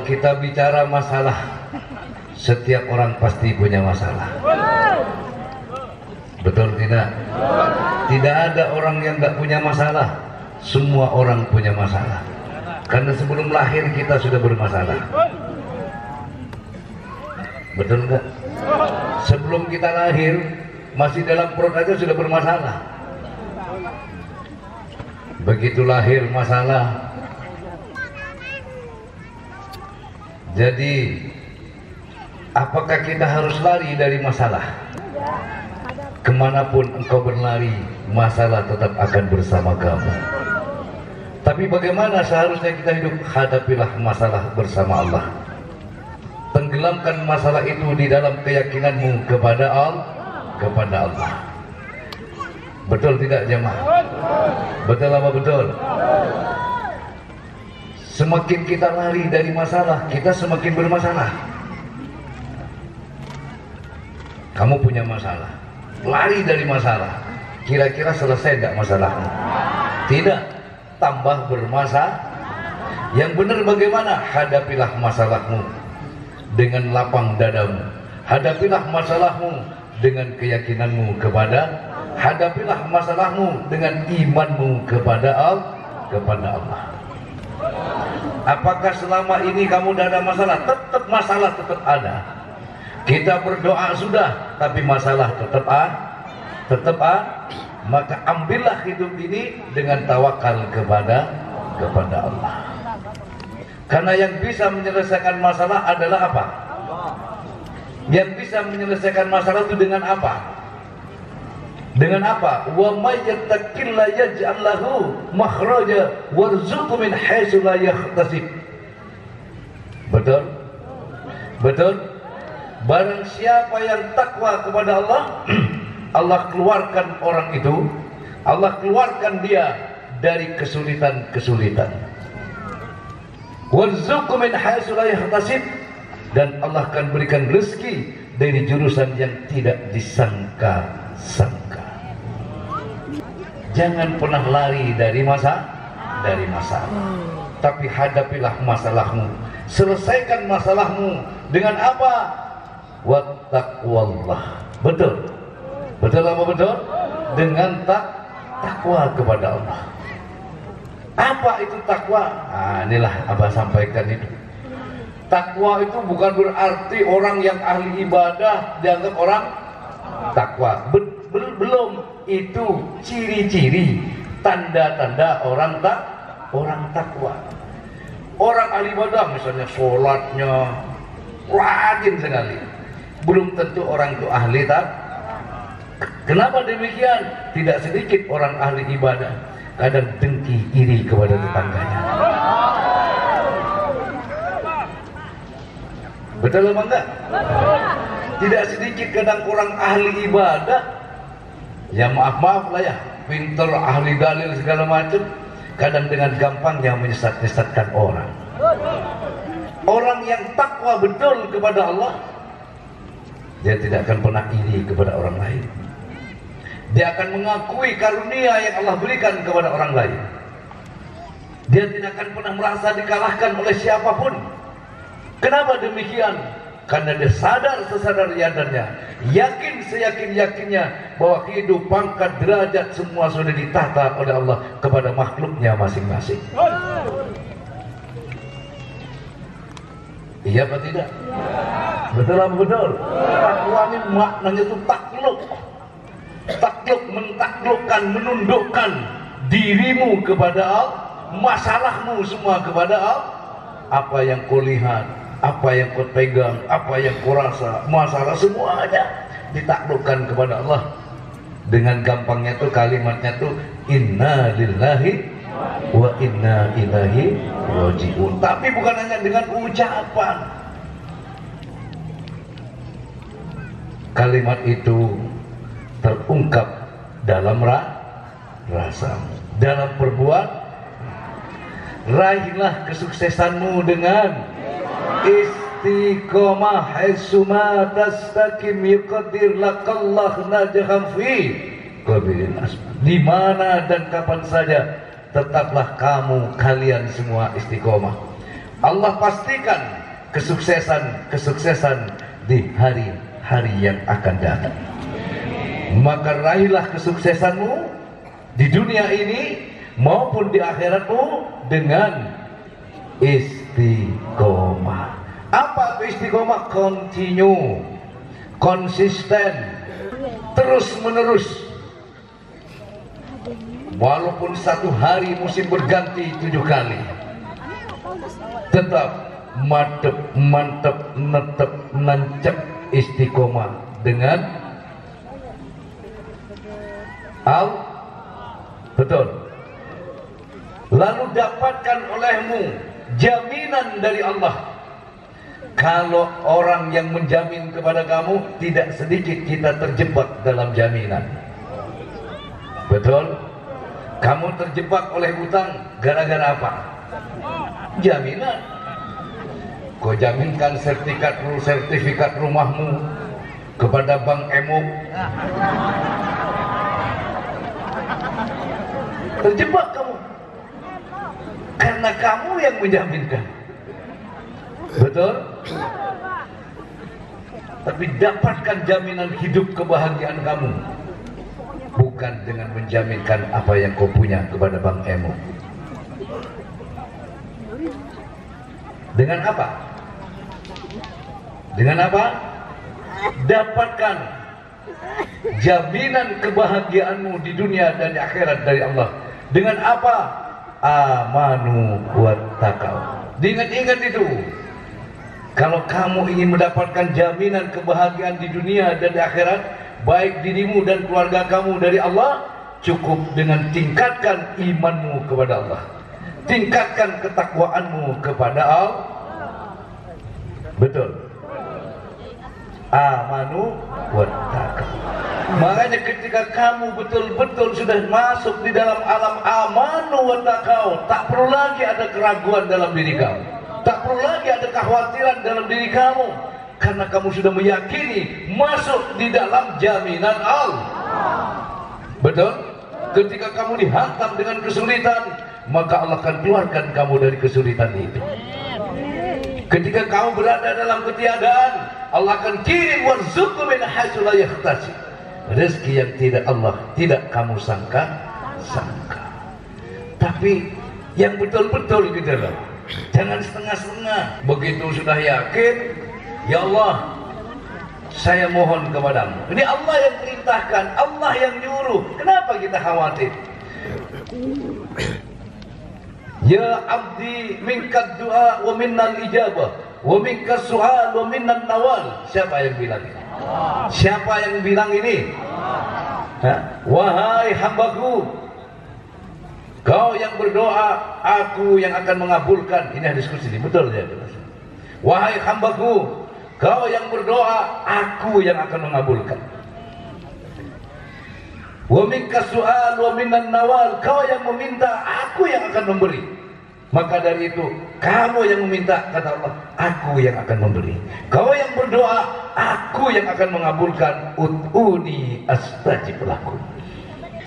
kita bicara masalah, setiap orang pasti punya masalah. Betul tidak? Tidak ada orang yang nggak punya masalah. Semua orang punya masalah. Karena sebelum lahir kita sudah bermasalah. Betul nggak? Sebelum kita lahir, masih dalam perut aja sudah bermasalah. Begitu lahir masalah. Jadi, apakah kita harus lari dari masalah? Kemanapun engkau berlari, masalah tetap akan bersama kamu. Tapi bagaimana seharusnya kita hidup? Hadapilah masalah bersama Allah. Tenggelamkan masalah itu di dalam keyakinanmu kepada Allah. Betul tidak jemaah? Betul apa betul? Semakin kita lari dari masalah, kita semakin bermasalah. Kamu punya masalah, lari dari masalah, kira-kira selesai tidak masalahmu? Tidak, tambah bermasalah. Yang benar bagaimana? Hadapilah masalahmu dengan lapang dadamu. Hadapilah masalahmu dengan keyakinanmu kepada, hadapilah masalahmu dengan imanmu kepada Allah. Apakah selama ini kamu tidak ada masalah? Tetap masalah tetap ada. Kita berdoa sudah, tapi masalah tetap ada. Maka ambillah hidup ini dengan tawakal kepada Allah. Karena yang bisa menyelesaikan masalah adalah apa? Yang bisa menyelesaikan masalah itu dengan apa? Dengan apa? Wa may yattaqillaha yaj'al lahu makhraja warzuqhu min haitsu la yahtasib. Betul? Betul? Barang siapa yang takwa kepada Allah, Allah keluarkan orang itu, Allah keluarkan dia dari kesulitan-kesulitan. Warzuqhu min haitsu la yahtasib, dan Allah akan berikan rezeki dari jurusan yang tidak disangka-sangka. Jangan pernah lari dari masalah. Tapi hadapilah masalahmu. Selesaikan masalahmu dengan apa? Wattaqwallah. Betul? Betul apa betul? Dengan takwa kepada Allah. Apa itu takwa? Nah, inilah Abah sampaikan itu. Takwa itu bukan berarti orang yang ahli ibadah dianggap orang takwa. Belum, itu ciri-ciri, tanda-tanda orang takwa. Orang ahli ibadah misalnya sholatnya rajin sekali, belum tentu orang itu ahli Kenapa demikian? Tidak sedikit orang ahli ibadah kadang dengki, iri kepada tetangganya. Betul apa enggak? Tidak sedikit kadang orang ahli ibadah, ya maaf lah ya, pinter, ahli dalil segala macam, kadang dengan gampangnya menyesatkan orang. Orang yang takwa betul kepada Allah, dia tidak akan pernah iri kepada orang lain. Dia akan mengakui karunia yang Allah berikan kepada orang lain. Dia tidak akan pernah merasa dikalahkan oleh siapapun. Kenapa demikian? Karena dia sadar sesadar-sadarnya, yakin seyakin-yakinnya bahwa hidup, pangkat, derajat semua sudah ditata oleh Allah kepada makhluknya masing-masing. Iya apa tidak? Betul apa betul? Takwa ini maknanya itu takluk. Takluk, mentaklukkan, menundukkan dirimu kepada Allah, masalahmu semua kepada Allah. Apa yang kau lihat, apa yang kau pegang, apa yang kau rasa, masalah semuanya ditaklukkan kepada Allah. Dengan gampangnya tuh kalimatnya tuh inna lillahi wa inna ilaihi raji'un. Tapi bukan hanya dengan ucapan. Kalimat itu terungkap dalam rasa, dalam perbuatan. Raihlah kesuksesanmu dengan istiqomah. Haitsuma tastaqim yuqaddir lakallah najham fi qabilin asma. Di mana dan kapan saja tetaplah kalian semua istiqomah. Allah pastikan kesuksesan di hari-hari yang akan datang. Maka raihlah kesuksesanmu di dunia ini maupun di akhiratmu dengan istiqomah. Apa itu istiqomah? Continue, konsisten, terus menerus. Walaupun satu hari musim berganti 7 kali, tetap mantep, netep, nancep istiqomah dengan betul. Lalu dapatkan olehmu jaminan dari Allah. Kalau orang yang menjamin kepada kamu, tidak sedikit kita terjebak dalam jaminan. Betul? Kamu terjebak oleh hutang gara-gara apa? Jaminan. Kau jaminkan sertifikat rumahmu kepada Bank Emo. Terjebak kamu karena kamu yang menjaminkan. Betul? Tapi dapatkan jaminan hidup kebahagiaan kamu bukan dengan menjaminkan apa yang kau punya kepada Bank Emo. Dengan apa? Dengan apa? Dapatkan jaminan kebahagiaanmu di dunia dan di akhirat dari Allah. Dengan apa? Amanu wa taqau. Diingat-ingat itu. Kalau kamu ingin mendapatkan jaminan kebahagiaan di dunia dan di akhirat, baik dirimu dan keluarga kamu dari Allah, cukup dengan tingkatkan imanmu kepada Allah, tingkatkan ketakwaanmu kepada Allah. Betul. Amanu wa taqau. Makanya ketika kamu betul-betul sudah masuk di dalam alam amanu wa taqau, tak perlu lagi ada keraguan dalam diri kamu, tak perlu lagi ada kekhawatiran dalam diri kamu, karena kamu sudah meyakini masuk di dalam jaminan Allah. Betul? Ketika kamu dihantam dengan kesulitan, maka Allah akan keluarkan kamu dari kesulitan itu. Ketika kamu berada dalam ketiadaan, Allah akan kirim warzuqhu min haitsu la yahtasib. Rezeki yang tidak kamu sangka. Tapi yang betul-betul gitu loh. Jangan setengah-setengah. Begitu sudah yakin, ya Allah, saya mohon kepadamu. Ini Allah yang perintahkan, Allah yang nyuruh. Kenapa kita khawatir? Ya abdi minkat du'a wa minnal ijabah wa minkas su'al wa minnan nawal. Siapa yang bilang ini? Siapa yang bilang ini? Wahai hambaku, kau yang berdoa, aku yang akan mengabulkan. Ini hadis qudsi, betul ya? Wahai hambaku, kau yang berdoa, aku yang akan mengabulkan. Wa minkas su'al wa minnan nawal. Kau yang meminta, aku yang akan memberi. Maka dari itu, kamu yang meminta, kata Allah, aku yang akan memberi. Kau yang berdoa, aku yang akan mengabulkan. Ud'uni astajib lakum.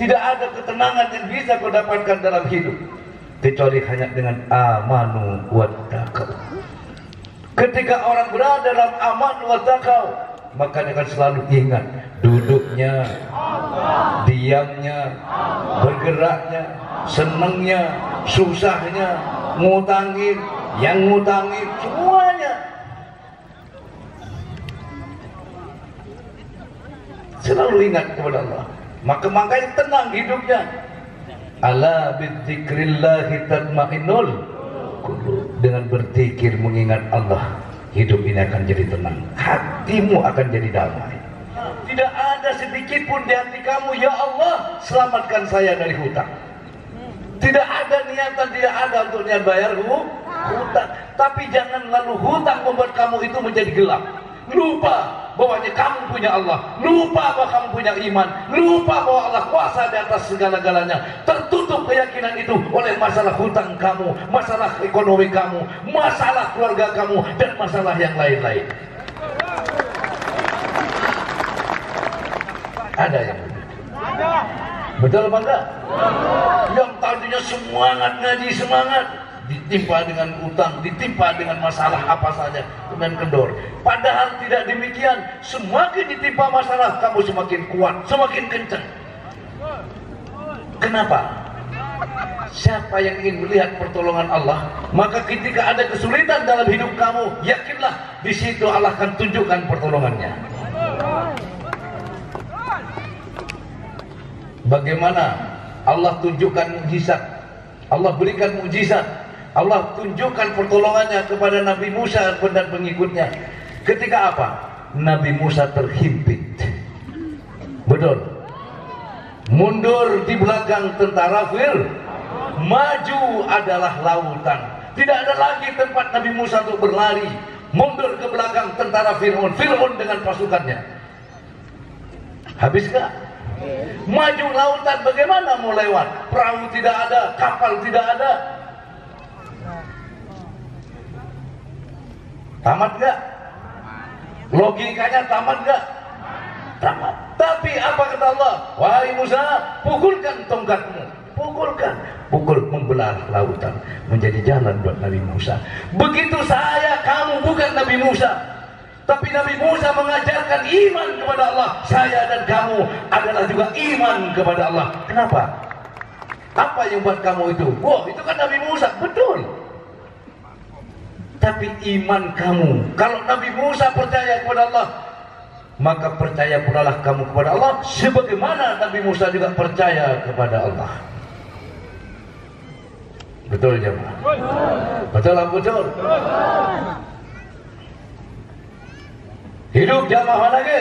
Tidak ada ketenangan yang bisa kau dapatkan dalam hidup kecuali hanya dengan amanu wa taqau. Ketika orang berada dalam amanu wa taqau, maka dia akan selalu ingat duduknya, diamnya, bergeraknya, senangnya, susahnya, ngutangin, yang ngutangin, semuanya. Selalu ingat kepada Allah. Makanya tenang hidupnya. Ala bidzikrillahi tatmainnul qulub. Dengan berzikir mengingat Allah, hidup ini akan jadi tenang. Hatimu akan jadi damai. Tidak ada sedikit pun di hati kamu, ya Allah, selamatkan saya dari hutang. Tidak ada niatan, tidak ada untuk niat bayar hutang. Tapi jangan lalu hutang membuat kamu itu menjadi gelap. Lupa bahwanya kamu punya Allah, lupa bahwa kamu punya iman, lupa bahwa Allah kuasa di atas segala-galanya. Tertutup keyakinan itu oleh masalah hutang kamu, masalah ekonomi kamu, masalah keluarga kamu, dan masalah yang lain-lain. Ada yang begitu? Betul apa enggak? Yang tadinya semangat ngaji, semangat, ditimpa dengan utang, ditimpa dengan masalah apa saja, kemudian kendor. Padahal tidak demikian. Semakin ditimpa masalah, kamu semakin kuat, semakin kencang. Kenapa? Siapa yang ingin melihat pertolongan Allah, maka ketika ada kesulitan dalam hidup kamu, yakinlah di situ Allah akan tunjukkan pertolongannya. Bagaimana Allah tunjukkan mukjizat? Allah berikan mukjizat. Allah tunjukkan pertolongannya kepada Nabi Musa dan pengikutnya. Ketika apa? Nabi Musa terhimpit. Betul. Mundur di belakang tentara Fir'aun, maju adalah lautan. Tidak ada lagi tempat Nabi Musa untuk berlari. Mundur ke belakang tentara Fir'aun, Fir'aun dengan pasukannya. Habis gak? Maju lautan, bagaimana mau lewat? Perahu tidak ada, kapal tidak ada. Tamat gak? Logikanya tamat gak? Tamat. Tapi apa kata Allah? Wahai Musa, pukulkan tongkatmu. Pukulkan. Pukul membelah lautan menjadi jalan buat Nabi Musa. Begitu saya, kamu bukan Nabi Musa, tapi Nabi Musa mengajarkan iman kepada Allah. Saya dan kamu adalah juga iman kepada Allah. Kenapa? Apa yang buat kamu itu? Wah, itu kan Nabi Musa. Betul. Tapi iman kamu, kalau Nabi Musa percaya kepada Allah, maka percaya pulalah kamu kepada Allah sebagaimana Nabi Musa juga percaya kepada Allah. Betul jemaah? Betul apa betul? Hidup jamaah mana ke?